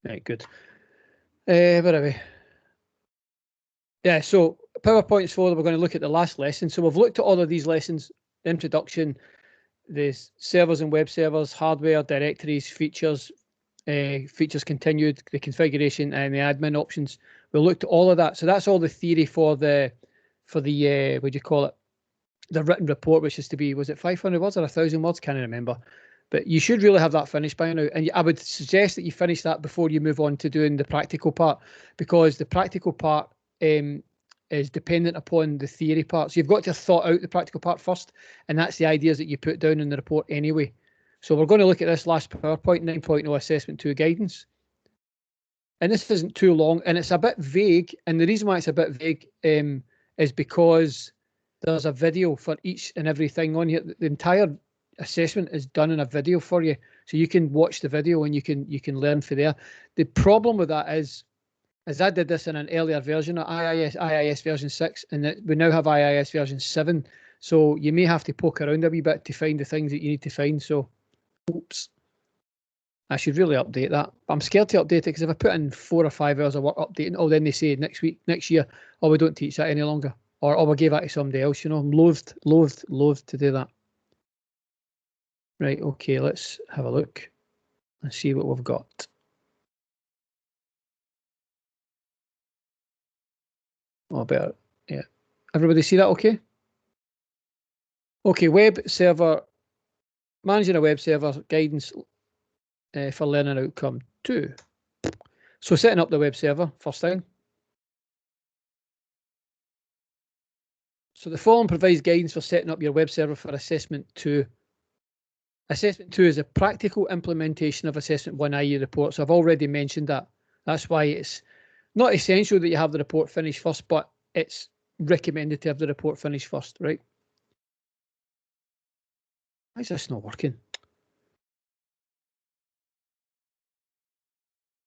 Right, good. Where are we? Yeah, so PowerPoint's folder, we're going to look at the last lesson. So we've looked at all of these lessons: introduction, the servers and web servers, hardware, directories, features, features continued, the configuration, and the admin options. We looked at all of that. So that's all the theory for the what do you call it? The written report, which is to be, was it 500 words or 1,000 words? Can't remember. But you should really have that finished by now. And I would suggest that you finish that before you move on to doing the practical part, because the practical part is dependent upon the theory part. So you've got to have thought out the practical part first, and that's the ideas that you put down in the report anyway. So we're going to look at this last PowerPoint, 9.0 Assessment 2 Guidance. And this isn't too long, and it's a bit vague. And the reason why it's a bit vague is because there's a video for each and everything on here. The entire assessment is done in a video for you, so you can watch the video and you can learn from there. The problem with that is I did this in an earlier version of IIS version 6, and we now have IIS version 7. So you may have to poke around a wee bit to find the things that you need to find. So, oops. I should really update that. I'm scared to update it because if I put in 4 or 5 hours of work updating, then they say next year, oh, we don't teach that any longer. Or, oh, we gave that to somebody else. I'm loathed to do that. Right, okay, let's have a look and see what we've got. Oh, better, yeah. Everybody see that okay? Okay, web server, managing a web server, guidance for learning outcome 2. So setting up the web server, first thing. So the following provides guidance for setting up your web server for Assessment 2. Assessment 2 is a practical implementation of Assessment 1 IE report. So I've already mentioned that. That's why it's not essential that you have the report finished first, but it's recommended to have the report finished first, right? Why is this not working?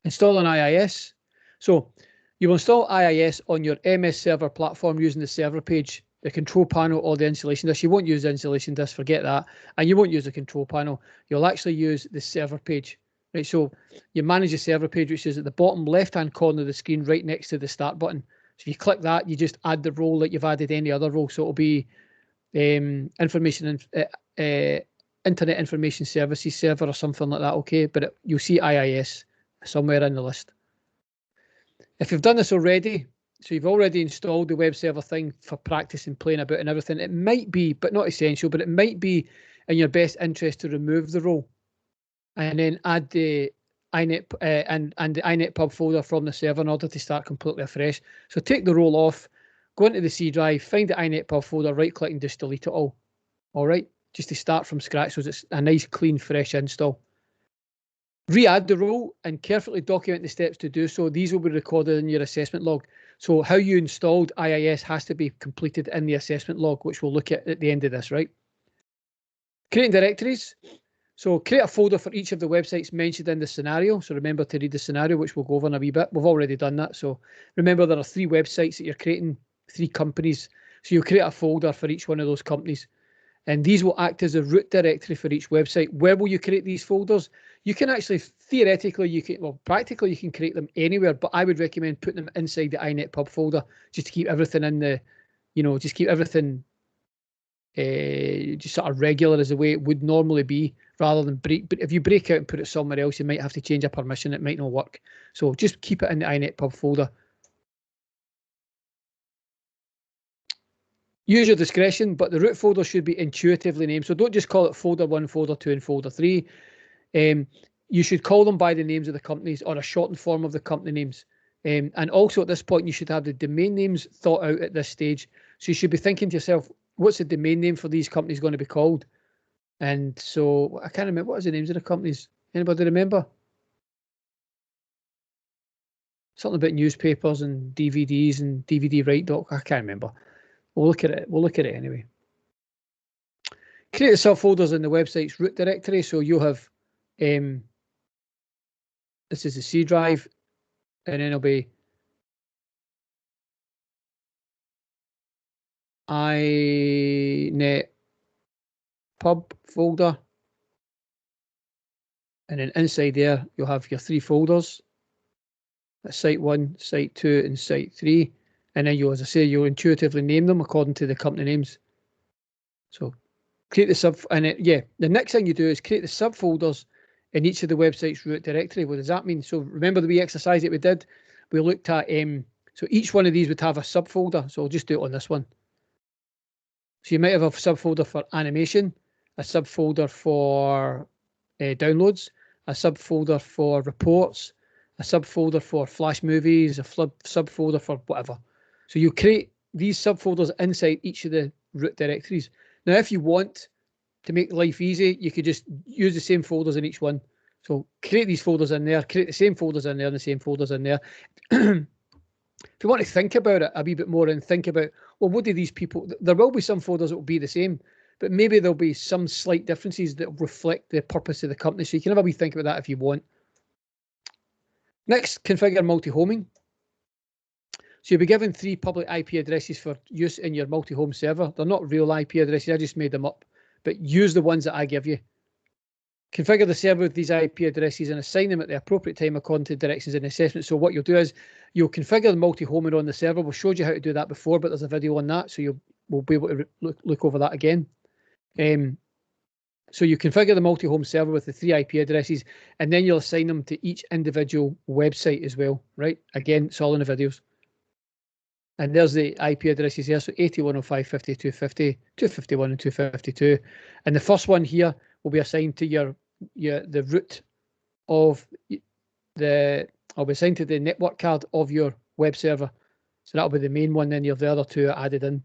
Install an IIS. So you will install IIS on your MS server platform using the server page, the control panel, or the installation disk. You won't use the installation disk, forget that. And you won't use the control panel. You'll actually use the server page, right? So you manage the server page, which is at the bottom left-hand corner of the screen, right next to the start button. So if you click that, you just add the role like you've added any other role. So it'll be Internet Information Services server or something like that, okay? But you'll see IIS somewhere in the list. If you've done this already, so you've already installed the web server thing for practice and playing about and everything, it might be, but not essential, but it might be in your best interest to remove the role and then add the INET and the INET pub folder from the server in order to start completely afresh. So take the role off, go into the C drive, find the INET pub folder, right click and just delete it all. All right, just to start from scratch, so it's a nice, clean, fresh install. Re-add the role and carefully document the steps to do so. These will be recorded in your assessment log. So how you installed IIS has to be completed in the assessment log, which we'll look at the end of this, right? Creating directories. So create a folder for each of the websites mentioned in the scenario. So remember to read the scenario, which we'll go over in a wee bit. We've already done that. So remember there are 3 websites that you're creating, 3 companies. So you'll create a folder for each one of those companies. And these will act as a root directory for each website. Where will you create these folders? You can actually, theoretically, practically you can create them anywhere, but I would recommend putting them inside the INET pub folder just to keep everything in the, just keep everything just sort of regular as the way it would normally be, rather than break. But if you break out and put it somewhere else, you might have to change a permission. It might not work. So just keep it in the INET pub folder. Use your discretion, but the root folder should be intuitively named. So don't just call it folder 1, folder 2, and folder 3. You should call them by the names of the companies or a shortened form of the company names. And also at this point, you should have the domain names thought out at this stage. So you should be thinking to yourself, what's the domain name for these companies going to be called? And so I can't remember, what is the names of the companies? Anybody remember? Something about newspapers and DVDs and DVD write doc. I can't remember. We'll look at it. We'll look at it anyway. Create the subfolders in the website's root directory. So you'll have, this is the C drive, and then it'll be INET pub folder. And then inside there, you'll have your 3 folders. That's site 1, site 2, and site 3. And then as I say, you'll intuitively name them according to the company names. So create the the next thing you do is create the subfolders in each of the website's root directory. What does that mean? So remember the wee exercise that we did? We looked at, so each one of these would have a subfolder. So I'll just do it on this one. So you might have a subfolder for animation, a subfolder for downloads, a subfolder for reports, a subfolder for Flash movies, a subfolder for whatever. So you create these subfolders inside each of the root directories. Now, if you want to make life easy, you could just use the same folders in each one. So create these folders in there, create the same folders in there, and the same folders in there. If you want to think about it a wee bit more and think about, well, what do these people, there will be some folders that will be the same, but maybe there'll be some slight differences that reflect the purpose of the company. So you can have a wee think about that if you want. Next, configure multi-homing. So you'll be given 3 public IP addresses for use in your multi-home server. They're not real IP addresses, I just made them up, but use the ones that I give you. Configure the server with these IP addresses and assign them at the appropriate time according to directions in the assessment. So what you'll do is you'll configure the multi-homing on the server. We showed you how to do that before, but there's a video on that, so we'll be able to look over that again. So you configure the multi-home server with the 3 IP addresses, and then you'll assign them to each individual website as well, right? Again, it's all in the videos. And there's the IP addresses here. So 81.05.50.250, 251 and 252. And the first one here will be assigned to the root of I'll be assigned to the network card of your web server. So that'll be the main one, then you have the other 2 added in.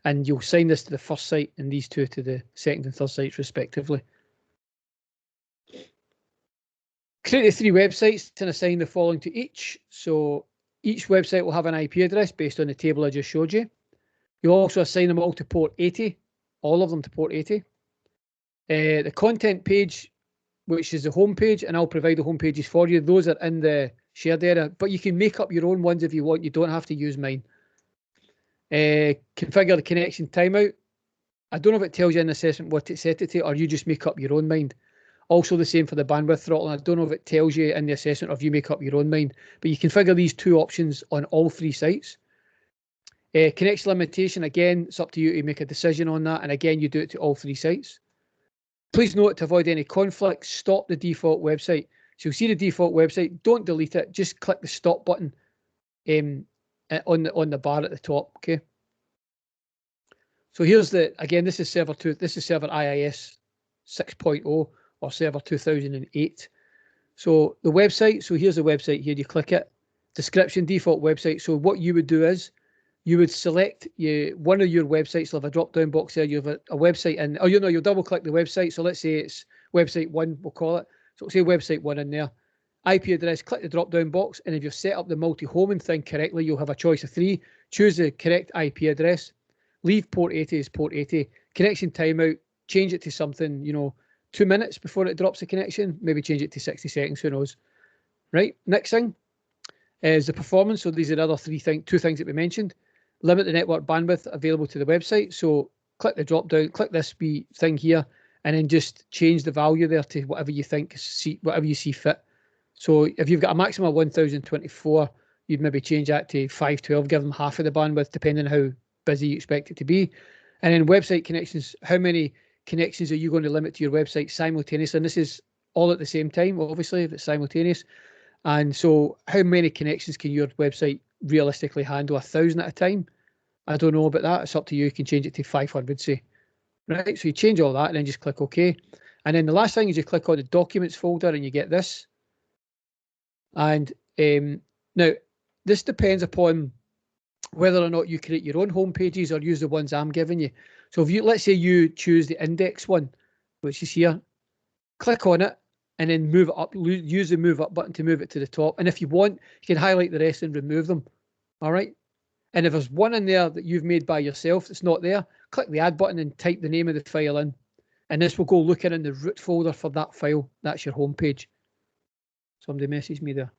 And you'll assign this to the first site and these 2 to the second and third sites respectively. Create the 3 websites and assign the following to each. So each website will have an IP address based on the table I just showed you. You'll also assign them all to port 80, all of them to port 80. The content page, which is the home page, and I'll provide the home pages for you. Those are in the shared area, but you can make up your own ones if you want. You don't have to use mine. Configure the connection timeout. I don't know if it tells you in the assessment what to set it to, or you just make up your own mind. Also the same for the bandwidth throttle. I don't know if it tells you in the assessment or if you make up your own mind, but you configure these 2 options on all 3 sites. Connection limitation, again, it's up to you to make a decision on that. And again, you do it to all 3 sites. Please note, to avoid any conflict, stop the default website. So you'll see the default website, don't delete it, just click the stop button on the bar at the top, okay? So here's again, this is server IIS 6.0 or server 2008. So the website, so here's the website here, you click it, description, default website. So what you would do is you would select one of your websites. You'll have a drop-down box there. You have a website in, you'll double-click the website. So let's say it's website 1, we'll call it. So we'll say website 1 in there. IP address, click the drop-down box, and if you've set up the multi-homing thing correctly, you'll have a choice of 3. Choose the correct IP address. Leave port 80 as port 80. Connection timeout, change it to something, 2 minutes before it drops the connection. Maybe change it to 60 seconds, who knows. Right, next thing is the performance. So these are the other 2 things that we mentioned. Limit the network bandwidth available to the website. So click the drop down, click this wee thing here, and then just change the value there to whatever you whatever you see fit. So if you've got a maximum of 1024, you'd maybe change that to 512, give them half of the bandwidth, depending on how busy you expect it to be. And then website connections, how many connections are you going to limit to your website simultaneously? And this is all at the same time, obviously, if it's simultaneous. And so how many connections can your website realistically handle? 1,000 at a time? I don't know about that. It's up to you. You can change it to 500, say. Right, so you change all that and then just click OK. And then the last thing is you click on the documents folder and you get this. And now this depends upon whether or not you create your own home pages or use the ones I'm giving you. So if let's say you choose the index one, which is here, click on it and then move it up, use the move up button to move it to the top. And if you want, you can highlight the rest and remove them. All right. And if there's one in there that you've made by yourself that's not there, click the add button and type the name of the file in. And this will go looking in the root folder for that file. That's your home page. Somebody messaged me there.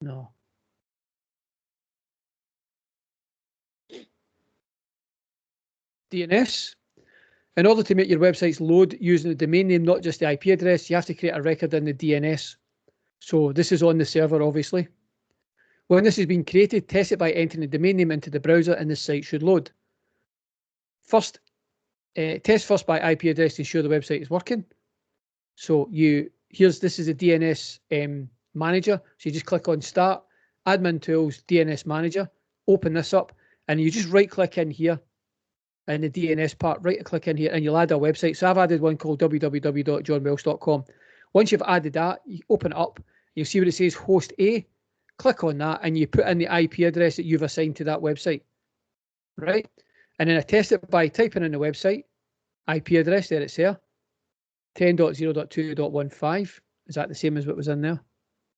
No. DNS. In order to make your websites load using the domain name, not just the IP address, you have to create a record in the DNS So this is on the server, obviously. When this has been created, test it by entering the domain name into the browser and the site should load. First, test first by IP address to ensure the website is working. So this is a DNS manager. So you just click on Start, Admin Tools, DNS Manager, open this up, and you just right click in here in the DNS part, right click in here, and you'll add a website. So I've added one called www.johnwelsh.com. Once you've added that, you open it up, you'll see what it says host A. Click on that and you put in the IP address that you've assigned to that website, right? And then I test it by typing in the website IP address. There it's there, 10.0.2.15. Is that the same as what was in there?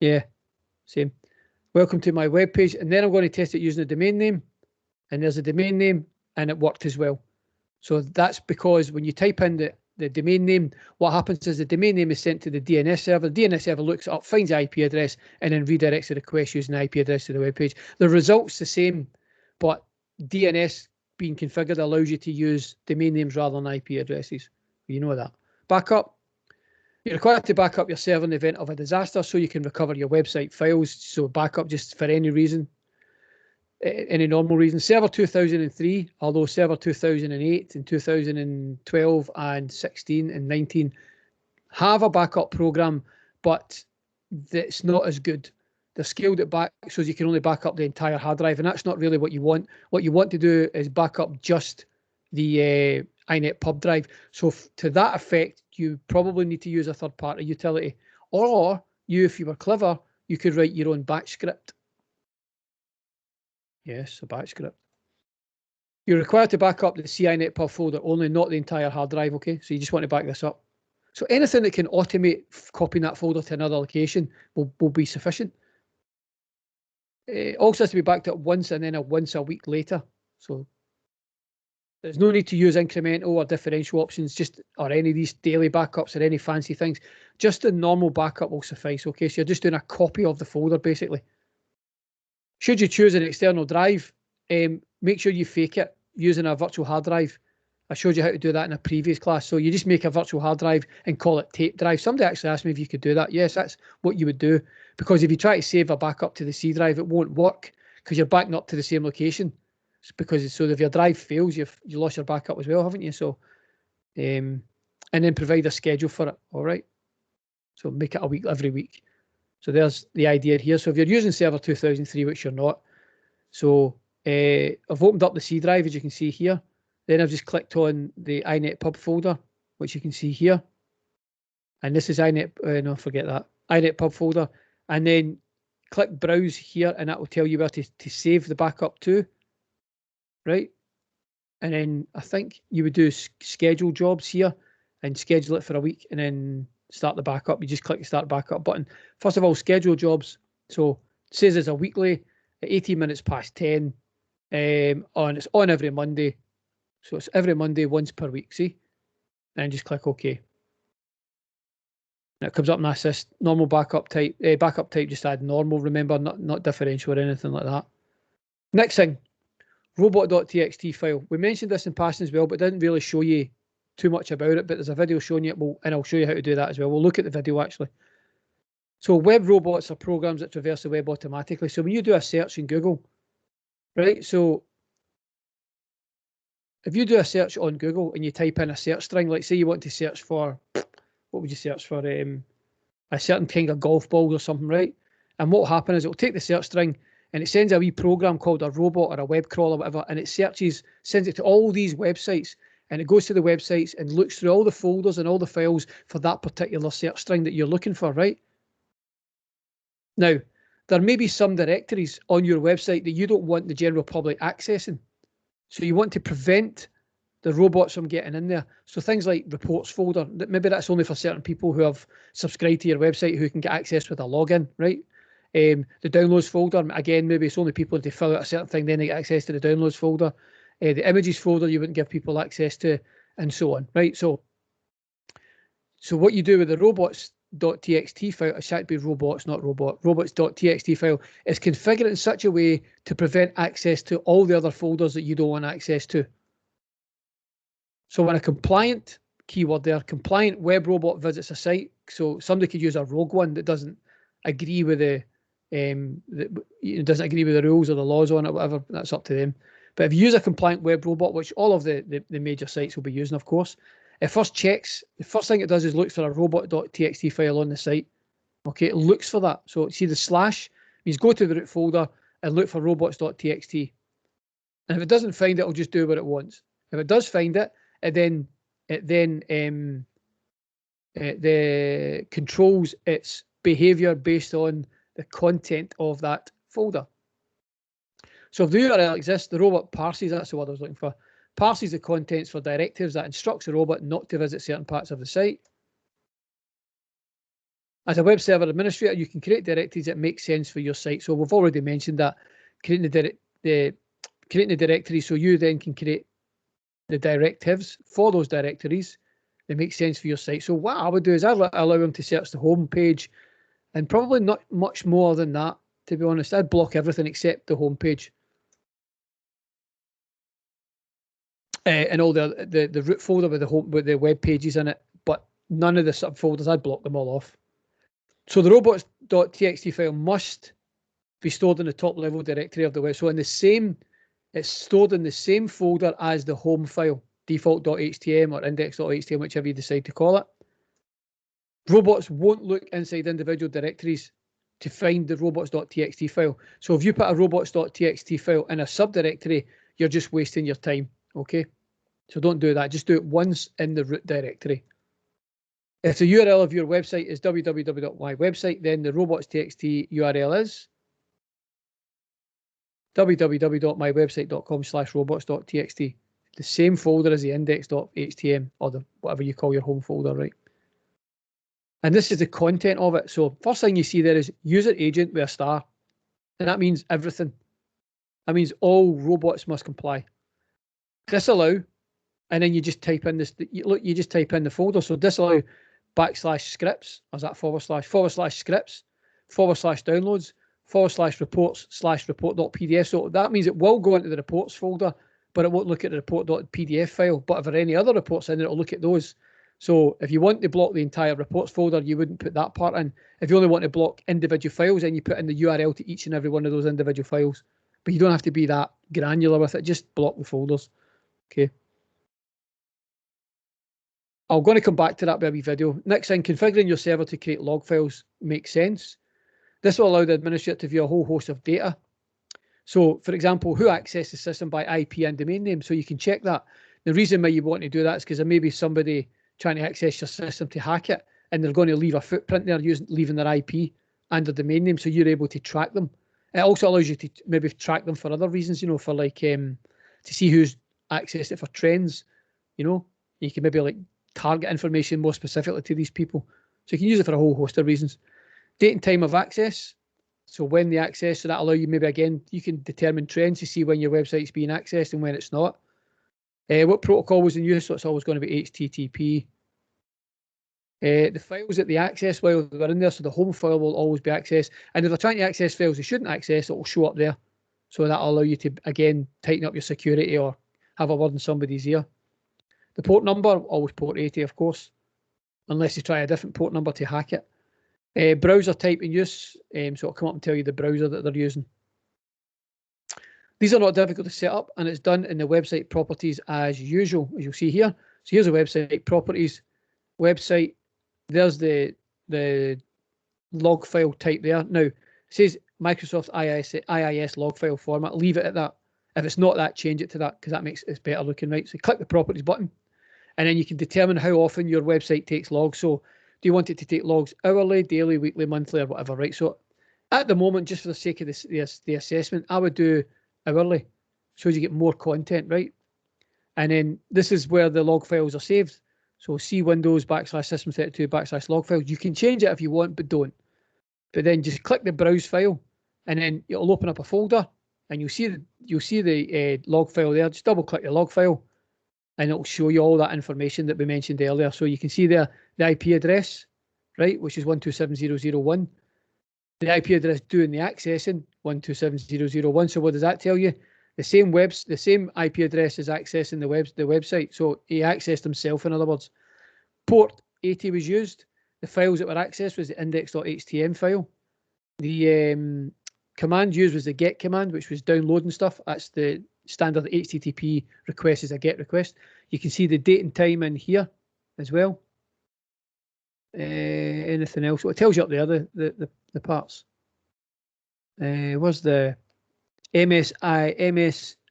Yeah, same. Welcome to my web page. And then I'm going to test it using the domain name. And there's a domain name, and it worked as well. So that's because when you type in the domain name, what happens is the domain name is sent to the DNS server. The DNS server looks it up, finds the IP address, and then redirects the request using the IP address to the web page. The result's the same, but DNS being configured allows you to use domain names rather than IP addresses. You know that. Backup. You're required to back up your server in the event of a disaster so you can recover your website files. So backup just for any reason, any normal reason. Server 2003, although Server 2008 and 2012 and 16 and 19 have a backup program, but it's not as good. They're scaled it back so you can only back up the entire hard drive, and that's not really what you want. What you want to do is back up just the iNet pub drive. So to that effect, you probably need to use a third-party utility, or if you were clever, you could write your own batch script. Yes, a batch script. You're required to back up the CINET pub folder only, not the entire hard drive, okay? So you just want to back this up. So anything that can automate copying that folder to another location will be sufficient. It also has to be backed up once and then once a week later. So there's no need to use incremental or differential options, or any of these daily backups or any fancy things. Just a normal backup will suffice, okay? So you're just doing a copy of the folder, basically. Should you choose an external drive, make sure you fake it using a virtual hard drive. I showed you how to do that in a previous class. So you just make a virtual hard drive and call it tape drive. Somebody actually asked me if you could do that. Yes, that's what you would do. Because if you try to save a backup to the C drive, it won't work because you're backing up to the same location. So if your drive fails, you lost your backup as well, haven't you? So, and then provide a schedule for it. All right. So make it a week every week. So there's the idea here. So if you're using Server 2003, which you're not, so I've opened up the C drive, as you can see here. Then I've just clicked on the iNet pub folder, which you can see here. And this is iNet, no, forget that, iNet pub folder. And then click browse here, and that will tell you where to save the backup to, right? And then I think you would do schedule jobs here and schedule it for a week and then start the backup. You just click the start backup button. First of all, schedule jobs. So it says it's a weekly at 18 minutes past 10. It's on every Monday. So it's every Monday once per week, see? And just click OK. And it comes up and assist normal backup type. Backup type, just add normal, remember, not differential or anything like that. Next thing, robot.txt file. We mentioned this in passing as well, but didn't really show you too much about it, but there's a video showing you, and I'll show you how to do that as well. We'll look at the video actually. So web robots are programs that traverse the web automatically. So when you do a search in Google, right? So if you do a search on Google and you type in a search string, like say you want to search for, what would you search for? A certain kind of golf ball or something, right? And what will happen is it will take the search string and it sends a wee program called a robot or a web crawl or whatever, and it sends it to all these websites, and it goes to the websites and looks through all the folders and all the files for that particular search string that you're looking for, right? Now, there may be some directories on your website that you don't want the general public accessing. So you want to prevent the robots from getting in there. So things like reports folder, maybe that's only for certain people who have subscribed to your website who can get access with a login, right? The downloads folder, again, maybe it's only people to fill out a certain thing, then they get access to the downloads folder. The images folder you wouldn't give people access to, and so on, right? So what you do with the robots.txt file, it should be robots, not robot, robots.txt file, is configure it in such a way to prevent access to all the other folders that you don't want access to. So when a compliant, keyword there, compliant web robot visits a site, so somebody could use a rogue one that doesn't agree with doesn't agree with the rules or the laws on it, whatever, that's up to them. But if you use a compliant web robot, which all of the major sites will be using, of course, it first checks, the first thing it does is look for a robot.txt file on the site. Okay, it looks for that. So see the slash means go to the root folder and look for robots.txt. And if it doesn't find it, it'll just do what it wants. If it does find it, it then controls its behavior based on the content of that folder. So if the URL exists, the robot parses, that's the word I was looking for, parses the contents for directives that instructs the robot not to visit certain parts of the site. As a web server administrator, you can create directives that make sense for your site. So we've already mentioned that, creating the directory, so you then can create the directives for those directories that make sense for your site. So what I would do is I'd allow them to search the home page, and probably not much more than that, to be honest. I'd block everything except the home page. And all the root folder with the web pages in it, but none of the subfolders, I'd block them all off. So the robots.txt file must be stored in the top level directory of the web. So it's stored in the same folder as the home file, default.htm or index.htm, whichever you decide to call it. Robots won't look inside individual directories to find the robots.txt file. So if you put a robots.txt file in a subdirectory, you're just wasting your time. Okay, so don't do that. Just do it once in the root directory. If the URL of your website is www.mywebsite, then the robots.txt URL is www.mywebsite.com/robots.txt. The same folder as the index.htm or whatever you call your home folder, right? And this is the content of it. So first thing you see there is user agent with a star, and that means everything. That means all robots must comply. Disallow, and then you just type in this. You just type in the folder. So disallow /scripts, or is that /scripts /downloads /reports/report.pdf. So that means it will go into the reports folder, but it won't look at the report.pdf file. But if there are any other reports in there, it'll look at those. So if you want to block the entire reports folder, you wouldn't put that part in. If you only want to block individual files, then you put in the URL to each and every one of those individual files. But you don't have to be that granular with it. Just block the folders. Okay. I'm going to come back to that baby video. Next thing, configuring your server to create log files makes sense. This will allow the administrator to view a whole host of data. So, for example, who accessed the system by IP and domain name. So you can check that. The reason why you want to do that is because there may be somebody trying to access your system to hack it, and they're going to leave a footprint there leaving their IP and their domain name, so you're able to track them. It also allows you to maybe track them for other reasons, you know, for like to see who's accessed it for trends. You know, you can maybe like target information more specifically to these people. So you can use it for a whole host of reasons. Date and time of access. So when they access, so that allow you maybe again, you can determine trends to see when your website's being accessed and when it's not. What protocol was in use? So it's always going to be HTTP. The files that they access while they're in there, so the home file will always be accessed. And if they're trying to access files they shouldn't access, it will show up there. So that'll allow you to, again, tighten up your security or have a word in somebody's ear. The port number, always port 80, of course, unless you try a different port number to hack it. Browser type in use, so it'll come up and tell you the browser that they're using. These are not difficult to set up, and it's done in the website properties as usual, as you'll see here. So here's the website properties, website. There's the log file type there. Now, it says Microsoft IIS log file format. Leave it at that. If it's not that, change it to that, because that makes it better looking, right? So click the properties button, and then you can determine how often your website takes logs. So do you want it to take logs hourly, daily, weekly, monthly, or whatever, right? So at the moment, just for the sake of the assessment, I would do hourly, so you get more content, right? And then this is where the log files are saved. So C Windows /system32 /log files. You can change it if you want, but don't. But then just click the browse file, and then it'll open up a folder, and you'll see the log file there. Just double click the log file, and it'll show you all that information that we mentioned earlier. So you can see there the IP address, right, which is 127.0.0.1. The IP address doing the accessing 127.0.0.1. So what does that tell you? The same IP address is accessing the website. So he accessed himself, in other words. Port 80 was used. The files that were accessed was the index.htm file. The command used was the get command, which was downloading stuff. That's the standard HTTP request is a get request. You can see the date and time in here as well. Anything else? Well, it tells you up there the parts. Where's the MSIE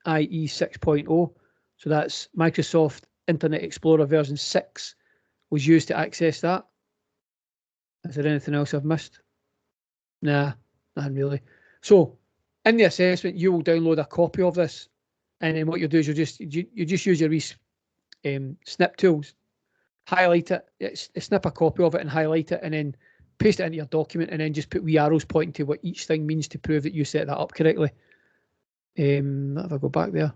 6.0? So that's Microsoft Internet Explorer version 6 was used to access that. Is there anything else I've missed? Nah, nothing really. So in the assessment, you will download a copy of this, and then what you'll do is you just use your snip tools, highlight it, snip a copy of it and highlight it, and then paste it into your document, and then just put wee arrows pointing to what each thing means to prove that you set that up correctly. If I go back there,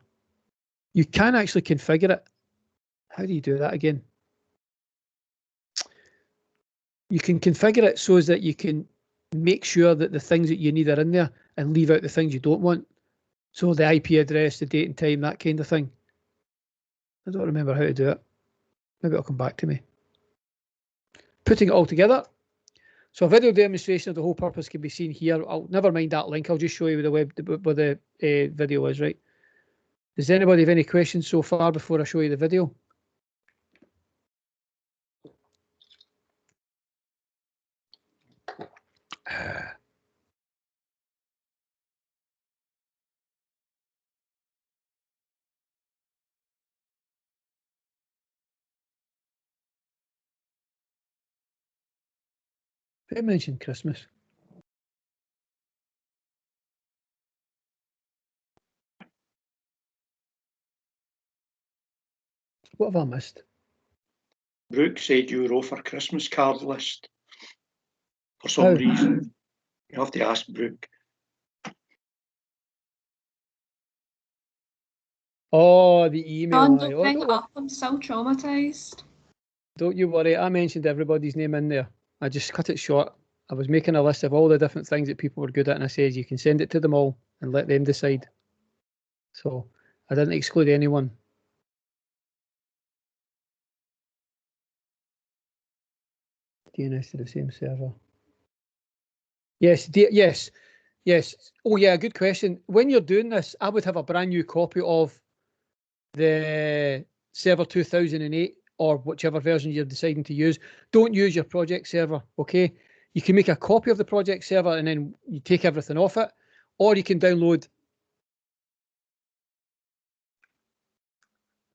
you can actually configure it. How do you do that again? You can configure it so that you can make sure that the things that you need are in there and leave out the things you don't want. So the IP address, the date and time, that kind of thing. I don't remember how to do it. Maybe it'll come back to me. Putting it all together. So a video demonstration of the whole purpose can be seen here. I'll never mind that link. I'll just show you where the video is, right? Does anybody have any questions so far before I show you the video? Who mentioned Christmas? What have I missed? Brooke said you were off her Christmas card list for some reason. You have to ask Brooke. Oh, the email. Don't bring it up. I'm so traumatized. Don't you worry. I mentioned everybody's name in there. I just cut it short. I was making a list of all the different things that people were good at, and I said you can send it to them all and let them decide. So I didn't exclude anyone. DNS to the same server. Yes, yes. Oh yeah, good question. When you're doing this, I would have a brand new copy of the server 2008 or whichever version you're deciding to use. Don't use your project server, okay? You can make a copy of the project server and then you take everything off it, or you can download.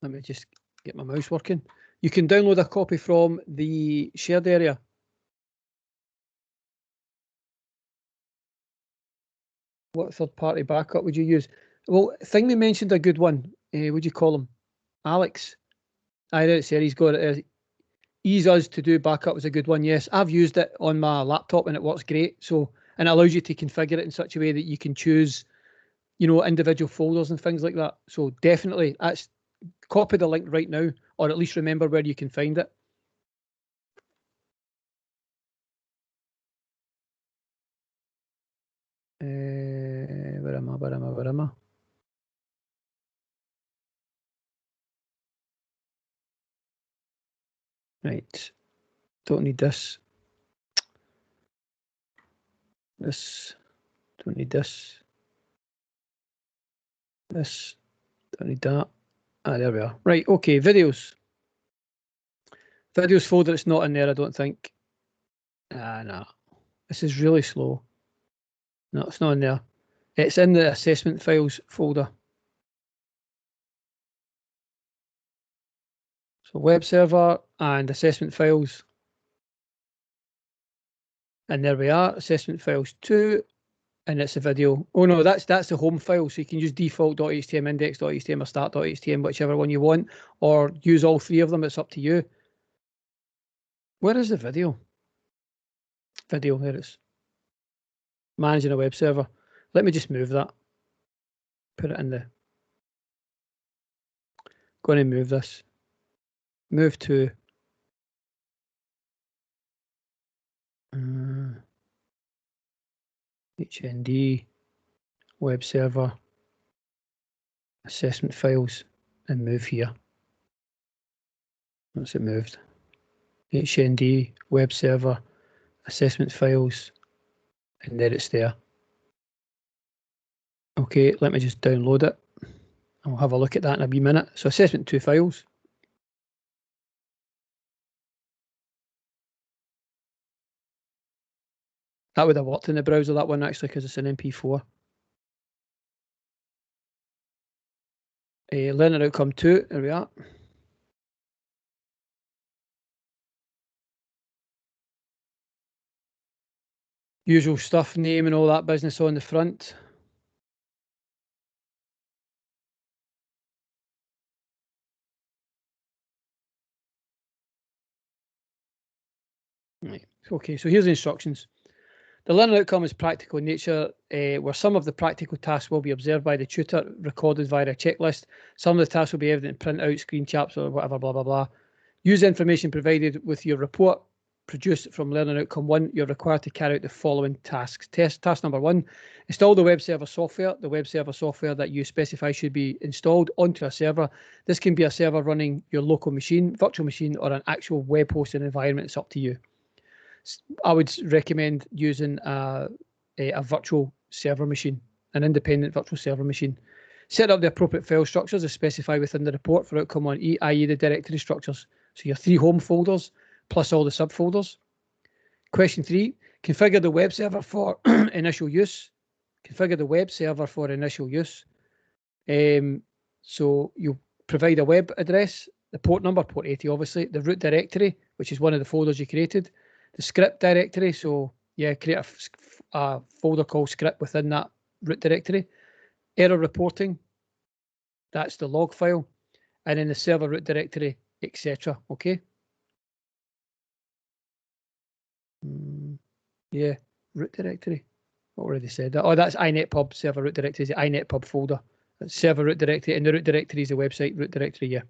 Let me just get my mouse working. You can download a copy from the shared area. What third-party backup would you use? Well, Thingy mentioned a good one. What'd you call him? Alex. I read it said he's got it. Ease Us to do backup was a good one. Yes, I've used it on my laptop and it works great. So, and it allows you to configure it in such a way that you can choose, you know, individual folders and things like that. So definitely, that's copy the link right now, or at least remember where you can find it. Where am I? Right, don't need this. Don't need this. Don't need that. Ah, there we are. Right, okay, videos. Videos folder, it's not in there, I don't think. No. This is really slow. No, it's not in there. It's in the assessment files folder. So web server and assessment files. And there we are, assessment files 2, and it's a video. Oh no, that's the home file. So you can use default.htm, index.htm, or start.htm, whichever one you want, or use all three of them. It's up to you. Where is the video? Video, there it is. Managing a web server. Let me just move that. Put it in the. Going to move this. Move to. HND, web server, assessment files, and move here. Once it moved. HND, web server, assessment files, And there it's there. Okay, let me just download it. I'll have a look at that in a wee minute. So assessment 2 files. That would have worked in the browser, that one actually, because it's an MP4. Learner outcome 2, there we are. Usual stuff, name and all that business on the front. Right. Okay, so here's the instructions. The learning outcome is practical in nature, where some of the practical tasks will be observed by the tutor, recorded via a checklist. Some of the tasks will be evident in print out, screen caps, or whatever, blah, blah, blah. Use the information provided with your report produced from learning outcome 1. You're required to carry out the following tasks. Task number 1, install the web server software. The web server software that you specify should be installed onto a server. This can be a server running your local machine, virtual machine, or an actual web hosting environment. It's up to you. I would recommend using a virtual server machine, an independent virtual server machine. Set up the appropriate file structures as specified within the report for outcome 1E, i.e. the directory structures. So your 3 home folders plus all the subfolders. Question 3, configure the web server for initial use. Configure the web server for initial use. So you provide a web address, the port number, port 80 obviously, the root directory, which is one of the folders you created, the script directory, so yeah, create a folder called script within that root directory. Error reporting, that's the log file, and then the server root directory, etc. Okay. Yeah, root directory. I already said that. Oh, that's inetpub server root directory is the inetpub folder. That's server root directory, and the root directory is the website root directory. Yeah.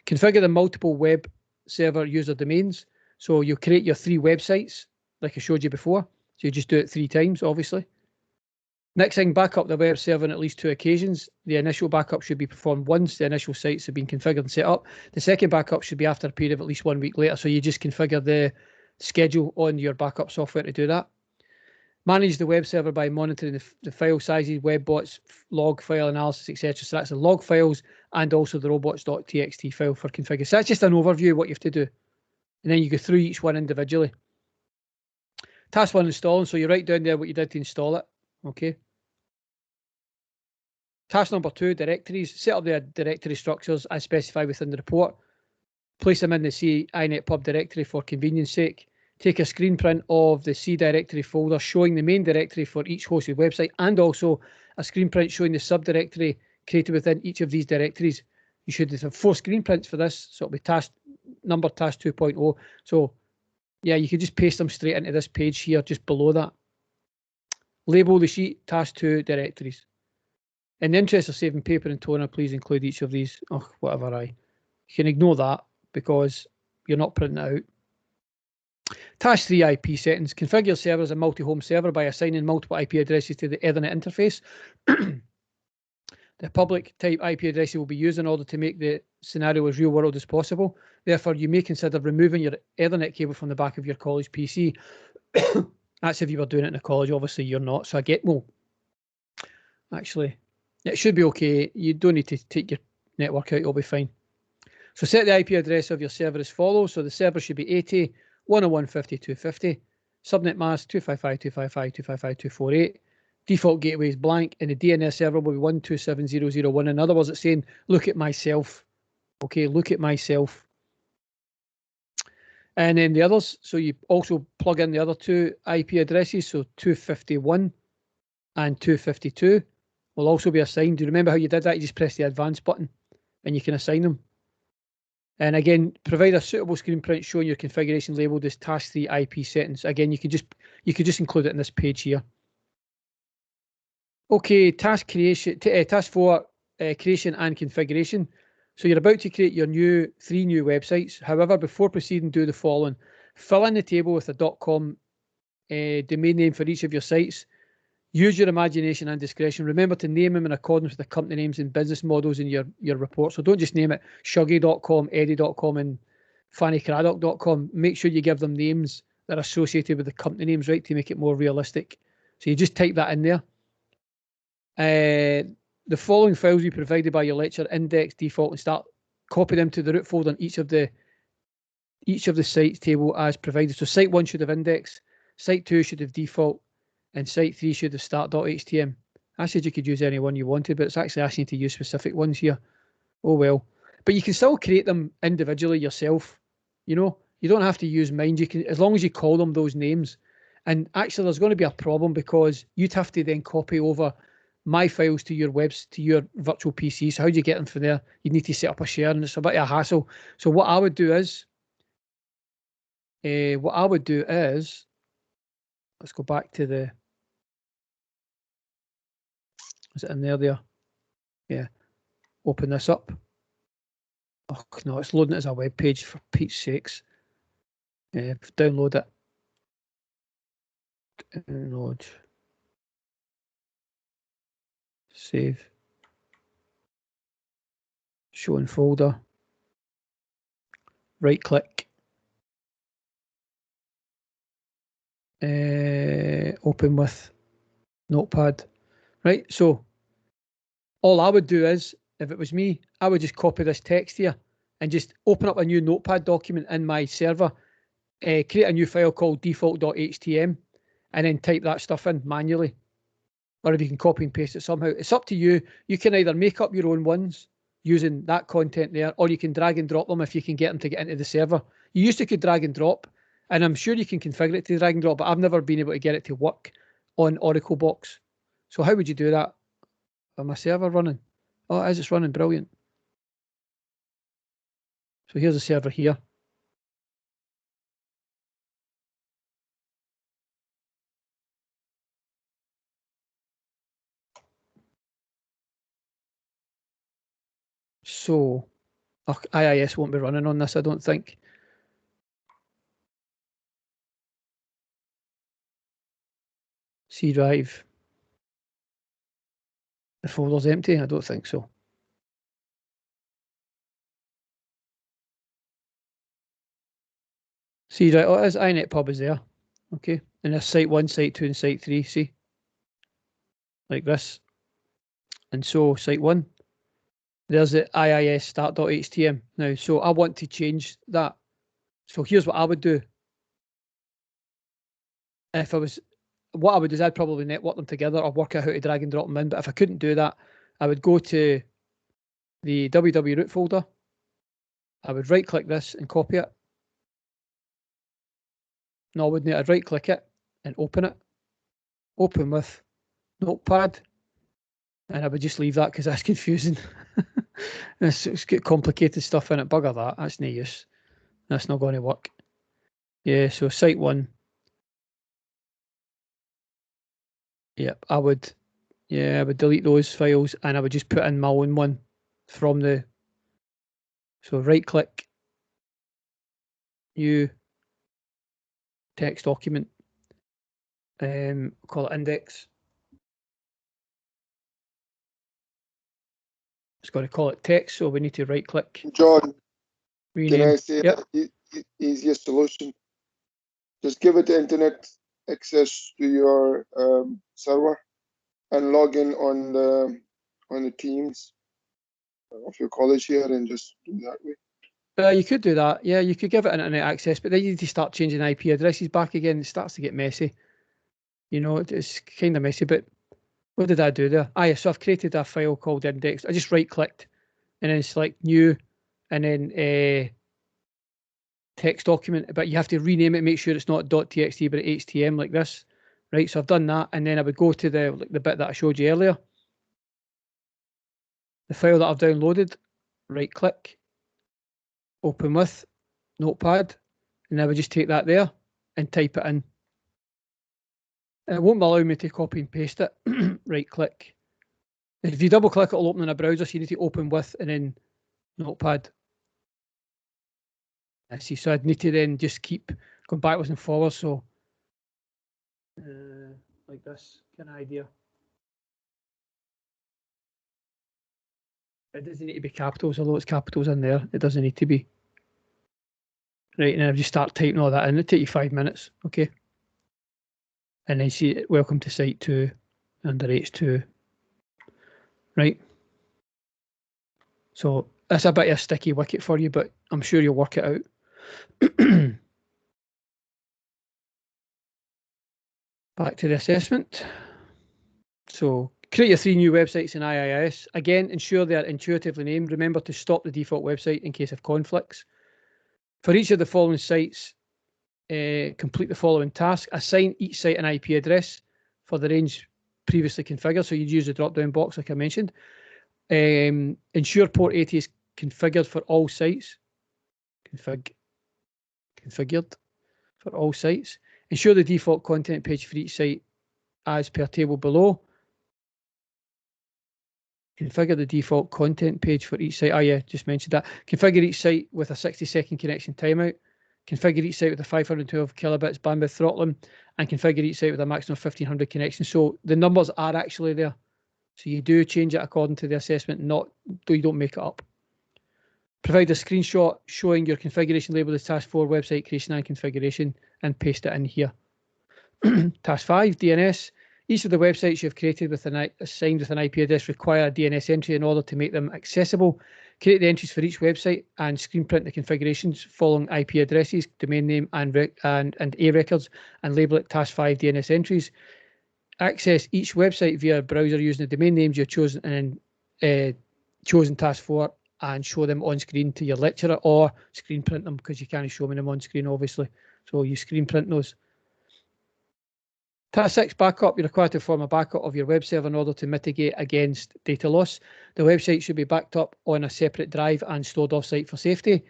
Configure the multiple web server user domains. So you create your 3 websites, like I showed you before. So you just do it 3 times, obviously. Next thing, back up the web server on at least 2 occasions. The initial backup should be performed once the initial sites have been configured and set up. The second backup should be after a period of at least 1 week later. So you just configure the schedule on your backup software to do that. Manage the web server by monitoring the file sizes, web bots, log file analysis, etc. So that's the log files and also the robots.txt file for configure. So that's just an overview of what you have to do. And then you go through each one individually. Task 1, installing. So you write down there what you did to install it. Okay. Task number 2, directories. Set up the directory structures as specified within the report. Place them in the C inetpub directory for convenience sake. Take a screen print of the C directory folder showing the main directory for each hosted website and also a screen print showing the subdirectory created within each of these directories. You should have 4 screen prints for this. So it'll be task 2.0. So yeah, you can just paste them straight into this page here, just below that. Label the sheet task 2 directories. In the interest of saving paper and toner, please include each of these. Oh, whatever, you can ignore that because you're not printing it out. Task 3, IP settings. Configure your server as a multi-home server by assigning multiple IP addresses to the Ethernet interface. The public type IP addresses will be used in order to make the scenario as real world as possible. Therefore, you may consider removing your Ethernet cable from the back of your college PC. That's if you were doing it in a college. Obviously, you're not. So I get, well, actually, it should be okay. You don't need to take your network out. You'll be fine. So set the IP address of your server as follows. So the server should be 80, 101.50.250. Subnet mask 255.255.255.248. Default gateway is blank, and the DNS server will be 127.0.0.1. In other words, it's saying, look at myself. Okay, look at myself. And then the others, so you also plug in the other 2 IP addresses, so 251 and 252 will also be assigned. Do you remember how you did that? You just press the advanced button and you can assign them. And again, provide a suitable screen print showing your configuration labeled as task 3 IP settings. Again, you could just include it in this page here. Okay, task creation, task 4, creation and configuration. So you're about to create your 3 new websites. However, before proceeding, do the following. Fill in the table with a .com domain name for each of your sites. Use your imagination and discretion. Remember to name them in accordance with the company names and business models in your report. So don't just name it Shuggy.com, Eddie.com, and FannyCraddock.com. Make sure you give them names that are associated with the company names, right, to make it more realistic. So you just type that in there. The following files will be provided by your lecture: index, default, and start. Copy them to the root folder on each of the sites table as provided. So site 1 should have index, site 2 should have default, and site 3 should have start.htm. I said you could use any one you wanted, but it's actually asking you to use specific ones here. Oh well. But you can still create them individually yourself. You know, you don't have to use mine. You can, as long as you call them those names. And actually, there's going to be a problem because you'd have to then copy over my files to your virtual PC. So how do you get them from there? You need to set up a share, and it's a bit of a hassle. So what I would do is, let's go back to the. Is it in there? Yeah. Open this up. Oh no, it's loading it as a web page, for Pete's sakes. Download it. Download. Save. Show in folder. Right click. Open with Notepad. Right, so all I would do is, if it was me, I would just copy this text here and just open up a new Notepad document in my server, create a new file called default.htm, and then type that stuff in manually. Or if you can copy and paste it somehow, it's up to you. You can either make up your own ones using that content there, or you can drag and drop them if you can get them to get into the server. You used to could drag and drop, and I'm sure you can configure it to drag and drop, but I've never been able to get it to work on Oracle Box. So how would you do that? On my server running? Oh, it is, it's running, brilliant. So here's the server here. So IIS won't be running on this, I don't think. C drive. The folder's empty? I don't think so. C drive, oh, it is, INETpub is there. Okay, and there's site 1, site 2, and site 3, see? Like this. And so site 1, there's the IIS start.htm. Now, so I want to change that. So here's what I would do. If I was, what I would do is I'd probably network them together or work out how to drag and drop them in. But if I couldn't do that, I would go to the www root folder. I would right click this and copy it. No, I wouldn't. I'd right click it and open it. Open with Notepad. And I would just leave that because that's confusing. It's got complicated stuff in it. Bugger that. That's no use. That's not going to work. Yeah, so site 1. Yep, I would delete those files and I would just put in my own one from the. So right click, new text document, call it index. It's going to call it text, so we need to right click. John, rename. can I say Yep. easiest solution? Just give it internet access to your server and log in on the Teams of your college here and just do that way. You could do that. Yeah, you could give it internet access, but then you need to start changing IP addresses back again. It starts to get messy. You know, it's kind of messy, but what did I do there? So I've created a file called index. I just right clicked and then select new and then text document, but you have to rename it, make sure it's not .txt but HTML like this. Right, so I've done that, and then I would go to the bit that I showed you earlier. The file that I've downloaded, right click, open with Notepad, and I would just take that there and type it in. It won't allow me to copy and paste it. Right click. If you double click, it'll open in a browser, so you need to open with and then Notepad. I see, so I'd need to then just keep going backwards and forwards, so like this kind of idea. It doesn't need to be capitals, although it's capitals in there, it doesn't need to be. Right, and then if you start typing all that in, it'll take you 5 minutes, okay? and then see welcome to site 2 under H2. Right. So that's a bit of a sticky wicket for you, but I'm sure you'll work it out. Back to the assessment. So create your 3 new websites in IIS. Again, ensure they are intuitively named. Remember to stop the default website in case of conflicts. For each of the following sites, complete the following task. Assign each site an IP address for the range previously configured. So you'd use the drop-down box like I mentioned. Ensure port 80 is configured for all sites. Configured for all sites. Ensure the default content page for each site as per table below. Configure the default content page for each site. Oh yeah, just mentioned that. Configure each site with a 60-second connection timeout. Configure each site with a 512 kilobits bandwidth throttling, and configure each site with a maximum of 1500 connections. So the numbers are actually there. So you do change it according to the assessment, you don't make it up. Provide a screenshot showing your configuration label as task 4 website creation and configuration, and paste it in here. Task 5, DNS. Each of the websites you've created assigned with an IP address require a DNS entry in order to make them accessible. Create the entries for each website and screen print the configurations following IP addresses, domain name, and A records, and label it Task 5 DNS entries. Access each website via a browser using the domain names you've chosen and chosen Task 4, and show them on screen to your lecturer, or screen print them because you can't show them on screen, obviously. So you screen print those. Task 6, backup. You're required to form a backup of your web server in order to mitigate against data loss. The website should be backed up on a separate drive and stored offsite for safety.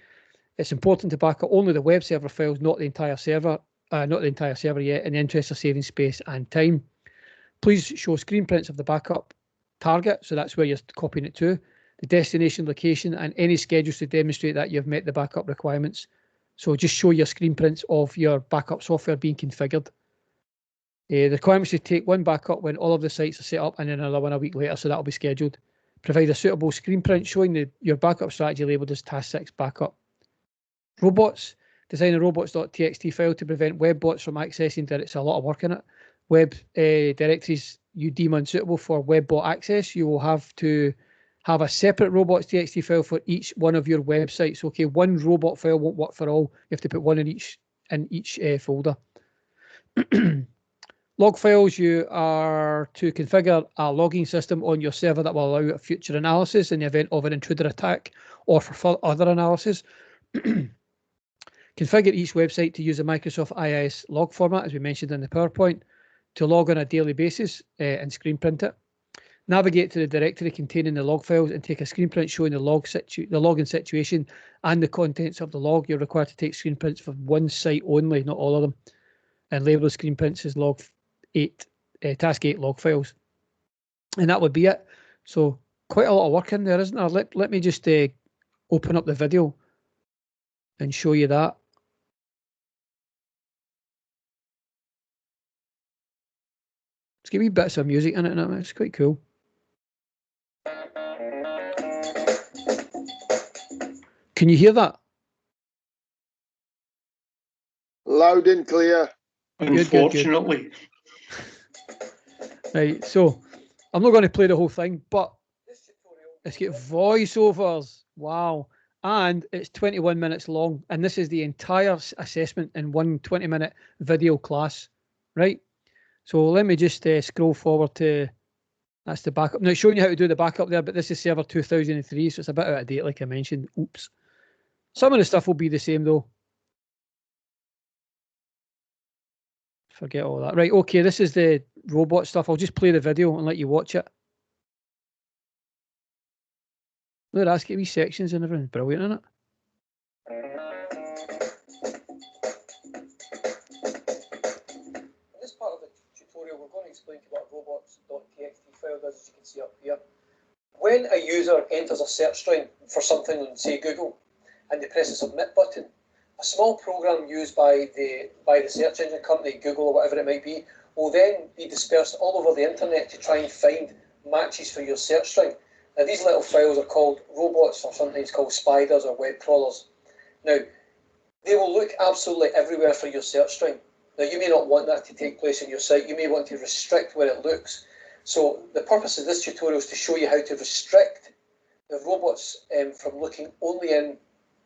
It's important to back up only the web server files, not the entire server yet, in the interest of saving space and time. Please show screen prints of the backup target, so that's where you're copying it to, the destination location, and any schedules to demonstrate that you've met the backup requirements. So just show your screen prints of your backup software being configured. The requirements to take one backup when all of the sites are set up, and then another one a week later, so that'll be scheduled. Provide a suitable screen print showing your backup strategy labeled as Task 6 backup. Robots. Design a robots.txt file to prevent web bots from accessing it's a lot of work in it. Web directories you deem unsuitable for web bot access. You will have to have a separate robots.txt file for each one of your websites. Okay, one robot file won't work for all. You have to put one in each folder. Log files. You are to configure a logging system on your server that will allow future analysis in the event of an intruder attack or for other analysis. Configure each website to use a Microsoft IIS log format, as we mentioned in the PowerPoint, to log on a daily basis and screen print it. Navigate to the directory containing the log files and take a screen print showing the login situation and the contents of the log. You're required to take screen prints for one site only, not all of them, and label the screen prints as Task 8 log files. And that would be it. So quite a lot of work in there, isn't there? Let me just open up the video and show you that. Let's give me bits of music in it, and it's quite cool. Can you hear that? Loud and clear. Unfortunately. Right, so I'm not going to play the whole thing, but let's get voiceovers. Wow. And it's 21 minutes long, and this is the entire assessment in one 20-minute video class, right? So let me just scroll forward to, that's the backup. Now it's showing you how to do the backup there, but this is server 2003, so it's a bit out of date, like I mentioned. Oops. Some of the stuff will be the same though. Forget all that. Right, okay, this is the robot stuff. I'll just play the video and let you watch it. Look, that's got wee sections and everything. Brilliant, isn't it? In this part of the tutorial, we're going to explain to you what robots.txt file does, as you can see up here. When a user enters a search string for something on, say, Google, and they press the submit button, a small program used by the search engine company, Google or whatever it might be, will then be dispersed all over the internet to try and find matches for your search string. Now, these little files are called robots, or sometimes called spiders or web crawlers. Now, they will look absolutely everywhere for your search string. Now, you may not want that to take place on your site. You may want to restrict where it looks. So the purpose of this tutorial is to show you how to restrict the robots from looking only in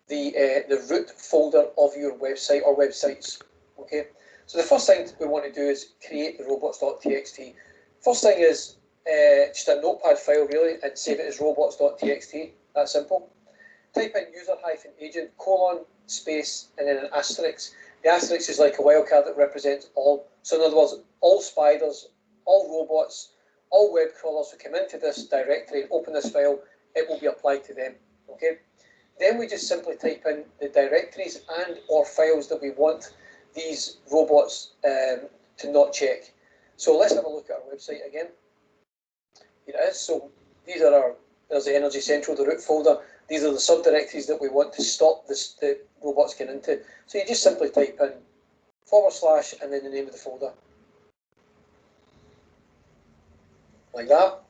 the root folder of your website or websites. Okay. So the first thing we want to do is create the robots.txt. First thing is just a notepad file really, and save it as robots.txt. That's simple. Type in user-agent : space and then an asterisk. The asterisk is like a wildcard that represents all. So in other words, all spiders, all robots, all web crawlers who come into this directory and open this file, it will be applied to them. Okay. Then we just simply type in the directories and or files that we want these robots to not check. So let's have a look at our website again. Here it is. So these are there's the Energy Central, the root folder. These are the subdirectories that we want to stop the robots getting into. So you just simply type in / and then the name of the folder. Like that.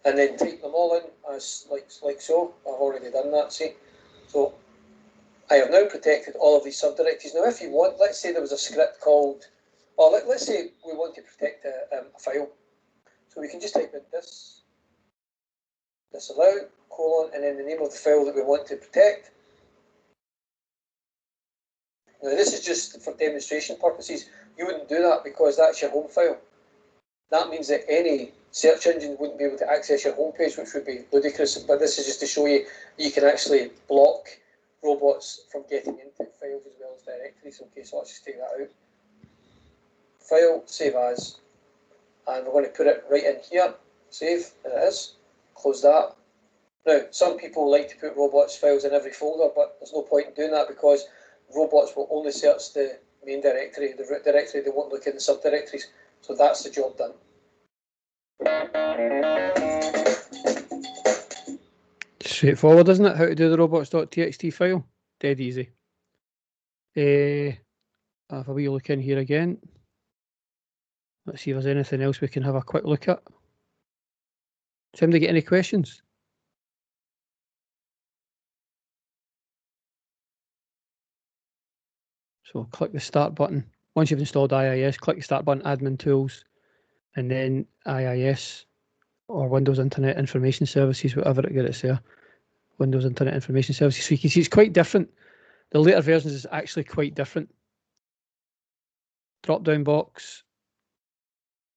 And then type them all in as like so. I've already done that, see? So I have now protected all of these subdirectories. Now if you want, let's say there was a script called, or let's say we want to protect a file. So we can just type in disallow, : and then the name of the file that we want to protect. Now this is just for demonstration purposes. You wouldn't do that because that's your home file. That means that any search engine wouldn't be able to access your homepage, which would be ludicrous. But this is just to show you you can actually block robots from getting into files as well as directories. Okay, so let's just take that out. File, save as, and we're going to put it right in here. Save, and it is. Close that. Now, some people like to put robots files in every folder, but there's no point in doing that because robots will only search the main directory, the root directory. They won't look in the subdirectories. So that's the job done. Straightforward, isn't it? How to do the robots.txt file? Dead easy. Have a wee look in here again. Let's see if there's anything else we can have a quick look at. Does anybody get any questions? So click the start button. Once you've installed IIS, click the start button, admin tools, and then IIS or Windows Internet Information Services, whatever it gets there. Windows Internet Information Services. So you can see it's quite different. The later versions is actually quite different. Drop down box,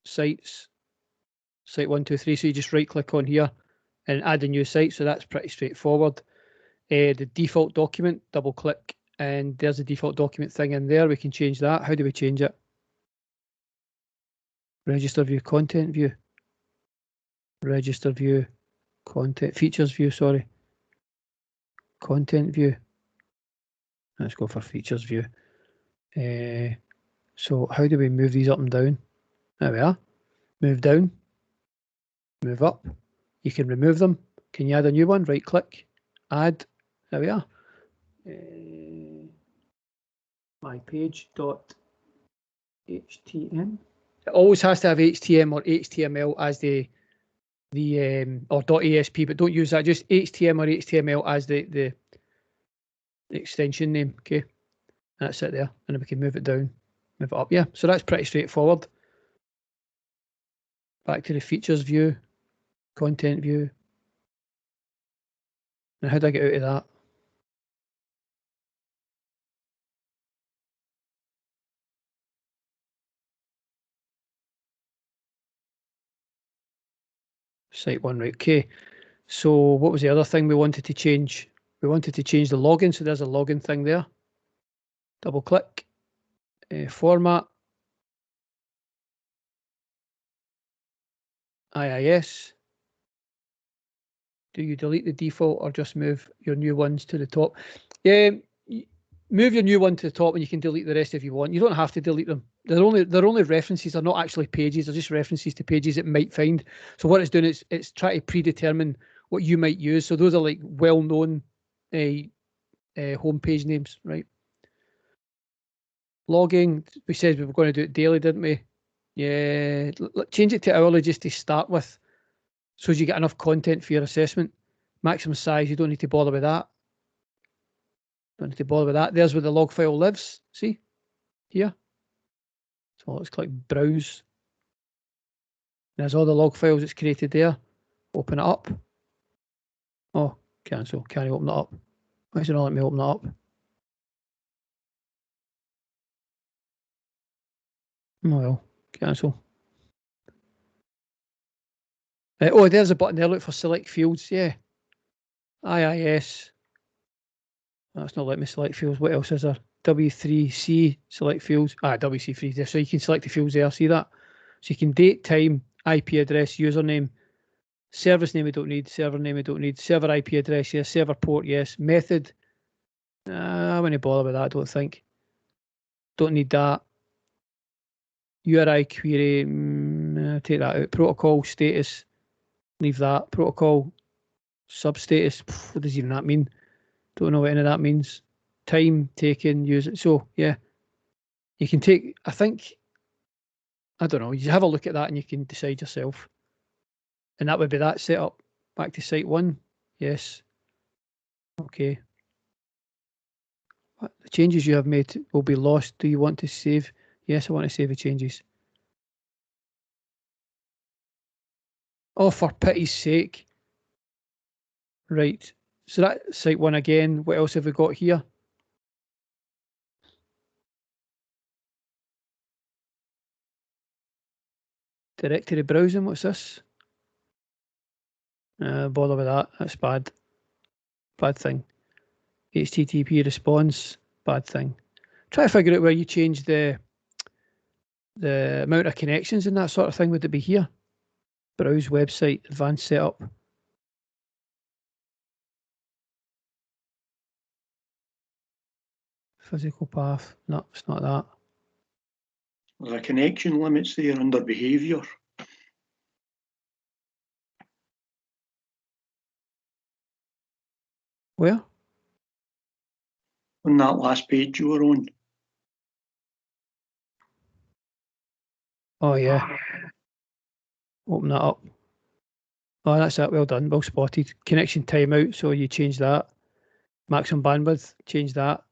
sites, site 1, 2, 3. So you just right click on here and add a new site. So that's pretty straightforward. The default document, double click, and there's the default document thing in there. We can change that. How do we change it? Register view, content view. Register view, content, features view, sorry. Content view. Let's go for features view. So how do we move these up and down? There we are. Move down, move up. You can remove them. Can you add a new one? Right click, add. There we are. mypage.htm. It always has to have HTML or HTML as the or .asp, but don't use that. Just HTML or HTML as the extension name. Okay, that's it there, and then we can move it down, move it up. Yeah, so that's pretty straightforward. Back to the features view, content view. Now, how do I get out of that? Site 1, right, okay. So what was the other thing we wanted to change? We wanted to change the login, so there's a login thing there. Double click, format, IIS. Do you delete the default or just move your new ones to the top? Move your new one to the top and you can delete the rest if you want. You don't have to delete them. They're only references. They're not actually pages. They're just references to pages it might find. So what it's doing is it's trying to predetermine what you might use. So those are like well-known homepage names, right? Logging, we said we were going to do it daily, didn't we? Yeah, change it to hourly just to start with, so as you get enough content for your assessment. Maximum size, you don't need to bother with that. Don't need to bother with that. There's where the log file lives. See here. So let's click browse. There's all the log files it's created there. Open it up. Oh, cancel. Can't you open it up? Why does it not let me open it up? Oh well, cancel. Oh, there's a button there. Look for select fields. Yeah. IIS. That's not letting me select fields. What else is there? W3C select fields. WC3 there. So you can select the fields there. See that? So you can date, time, IP address, username, service name we don't need, server name we don't need, server IP address, yes, server port, yes, method. I wouldn't bother with that, I don't think. Don't need that. URI query, take that out. Protocol status, leave that. Protocol substatus, what does even that mean? Don't know what any of that means. Time taken, use it. So yeah, you can take, I think, I don't know, you have a look at that and you can decide yourself. And that would be that setup. Back to site 1. Yes. Okay. What, the changes you have made will be lost. Do you want to save? Yes, I want to save the changes. Oh, for pity's sake. Right. So that site 1 again. What else have we got here? Directory browsing. What's this? Bother with that. That's bad. Bad thing. HTTP response. Bad thing. Try to figure out where you change the amount of connections and that sort of thing. Would it be here? Browse website, advanced setup. Physical path. No, it's not that. There's a connection limits there under behaviour. Where? On that last page you were on. Oh yeah. Open that up. Oh, that's it. Well done. Well spotted. Connection timeout. So you change that. Maximum bandwidth. Change that.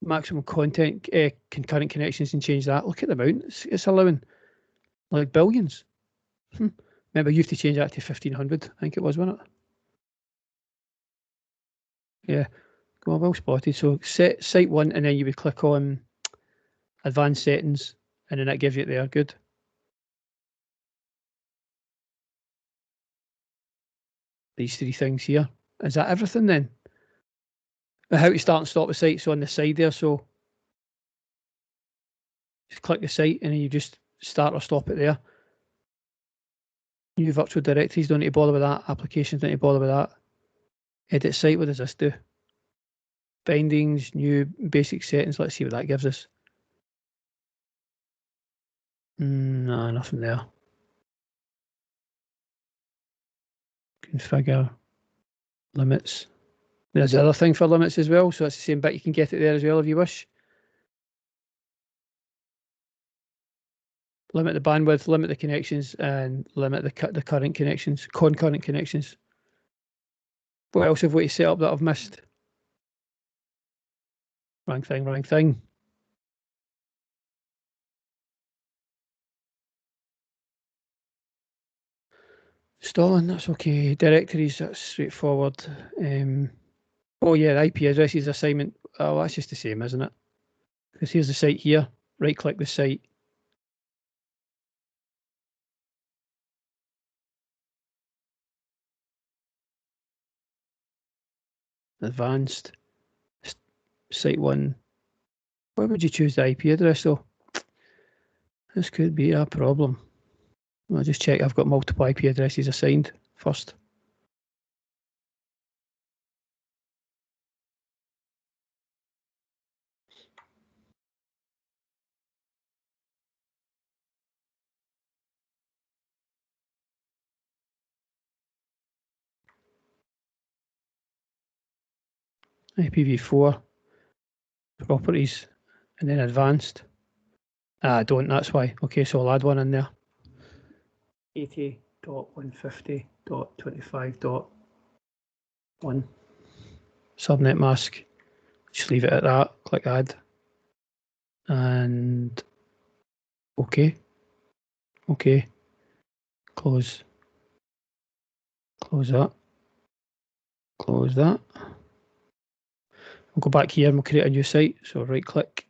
Maximum content concurrent connections and change that. Look at the amount. It's allowing like billions. Remember, you have to change that to 1500. I think it was, wasn't it? Yeah. Well spotted. So set site 1, and then you would click on advanced settings, and then that gives you it there. Good. These 3 things here. Is that everything then? How to start and stop the site's on the side there. So just click the site and then you just start or stop it there. New virtual directories, don't need to bother with that. Applications, don't need to bother with that. Edit site, what does this do? Bindings, new basic settings. Let's see what that gives us. No, nothing there. Configure limits. There's the other thing for limits as well. So it's the same bit. You can get it there as well if you wish. Limit the bandwidth, limit the connections, and limit the current connections, concurrent connections. What else have we set up that I've missed? Wrong thing, wrong thing. Stalling, that's okay. Directories, that's straightforward. Oh yeah, the IP addresses assignment. Oh, that's just the same, isn't it? Because here's the site here. Right click the site. Advanced. Site 1. Why would you choose the IP address though? This could be a problem. I'll just check I've got multiple IP addresses assigned first. IPv4 properties and then advanced. I don't, that's why. Okay, so I'll add one in there. 80.150.25.1 subnet mask. Just leave it at that. Click add. And Okay. Okay. Close that. Close that. We'll go back here and we'll create a new site. So right click.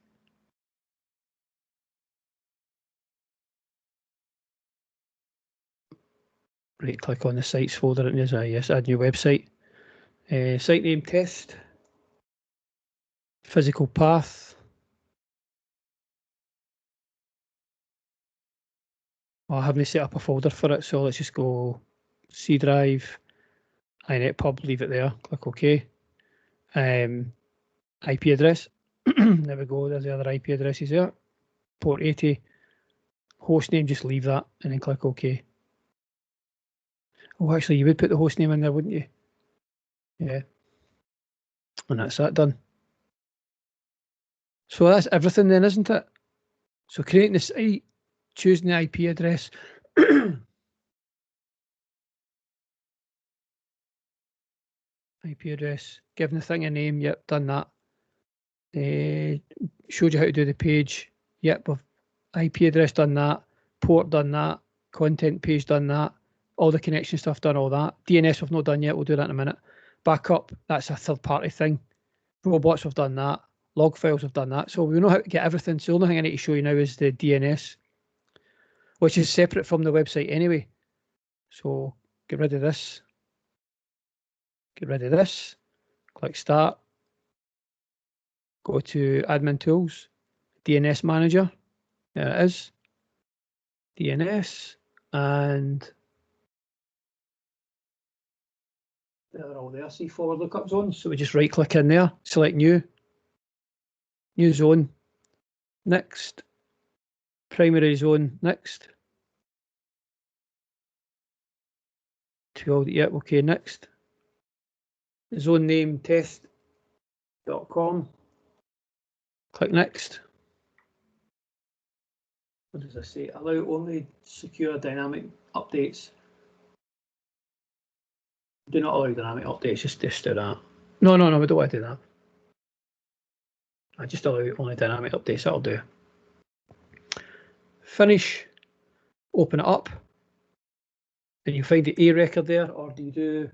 Right click on the sites folder and there's a yes, add new website. Site name test. Physical path. Well, I haven't set up a folder for it, so let's just go C drive, INETpub, leave it there, click OK. IP address. There we go, there's the other IP addresses there. Port 80. Host name, just leave that and then click OK. Oh, actually, you would put the host name in there, wouldn't you? Yeah. And that's that done. So that's everything then, isn't it? So creating the site, choosing the IP address. IP address, giving the thing a name, yep, done that. Showed you how to do the page, yep, we've IP address done that, port done that, content page done that, all the connection stuff done all that. DNS we've not done yet, we'll do that in a minute. Backup, that's a third party thing. Robots we've done that, log files we've done that. So we know how to get everything. So the only thing I need to show you now is the DNS, which is separate from the website anyway. So get rid of this. Get rid of this. Click start. Go to admin tools, DNS manager. There it is. DNS, and they're all there. See forward lookup zones. So we just right click in there, select new zone, next, primary zone, next. Yep, okay, next. Zone name test.com. Click next. What does this say? Allow only secure dynamic updates. Do not allow dynamic updates, just do that. No, we don't want to do that. I just allow only dynamic updates, that'll do. Finish, open it up, and you find the A record there, or do you do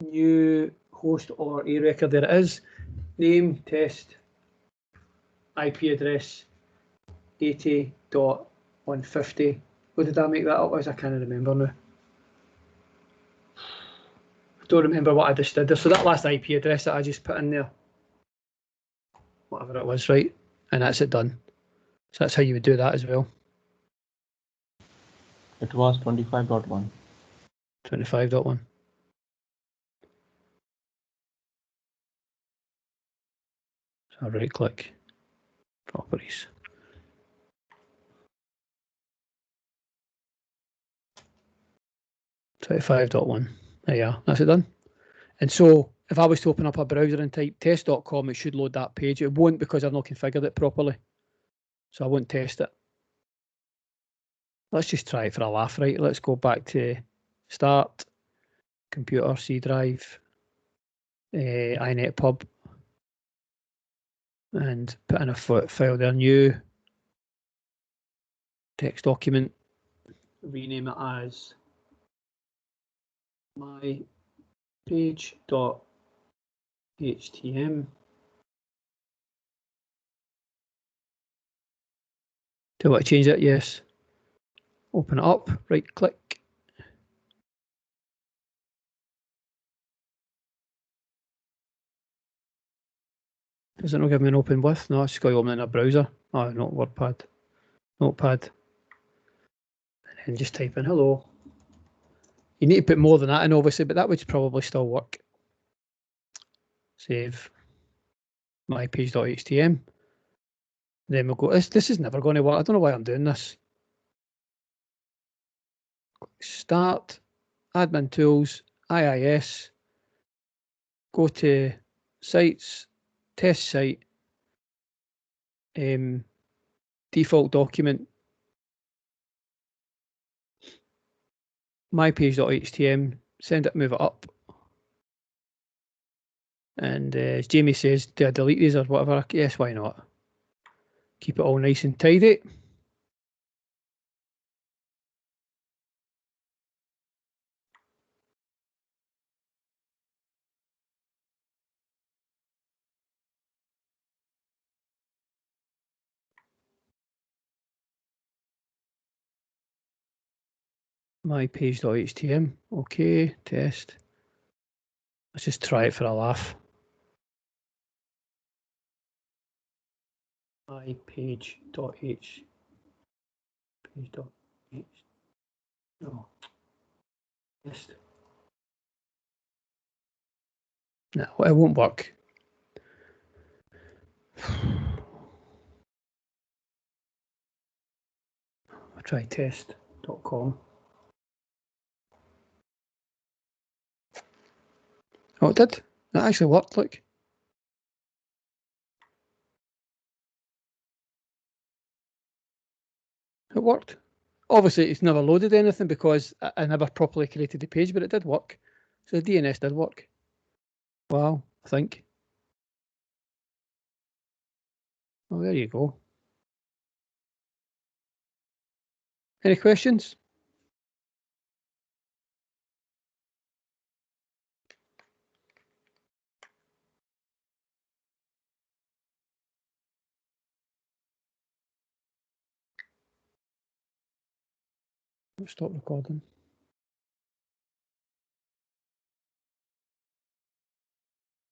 new host or A record? There it is. Name, test, IP address 80.150. What did I make that up as? I can't remember now. I don't remember what I just did there. So that last IP address that I just put in there, whatever it was, right? And that's it done. So that's how you would do that as well. It was 25.1. 25.1. So right click, properties. .1. There you are, that's it done. And so if I was to open up a browser and type test.com, it should load that page. It won't because I've not configured it properly. So I won't test it. Let's just try it for a laugh, right? Let's go back to start, computer, C drive, INETpub, and put in a file there, new text document, rename it as my page.htm. Do I want to change it? Yes. Open it up, right click. Does it not give me an open with? No, it's just got to open in a browser. Oh, not WordPad. Notepad. And then just type in hello. You need to put more than that in, obviously, but that would probably still work. Save my page.htm. Then we'll go, this is never going to work. I don't know why I'm doing this. Start, admin tools, IIS, go to sites, test site, default document, my page.htm, send it, move it up. And as Jamie says, do I delete these or whatever? Yes, why not? Keep it all nice and tidy. mypage.htm. Okay, test. Let's just try it for a laugh. mypage.h. Page.h. No. Test. No, it won't work. I'll try test.com. Oh, it did. That actually worked, look. It worked. Obviously, it's never loaded anything because I never properly created the page, but it did work. So the DNS did work. Wow, I think. Oh, there you go. Any questions? Stop recording.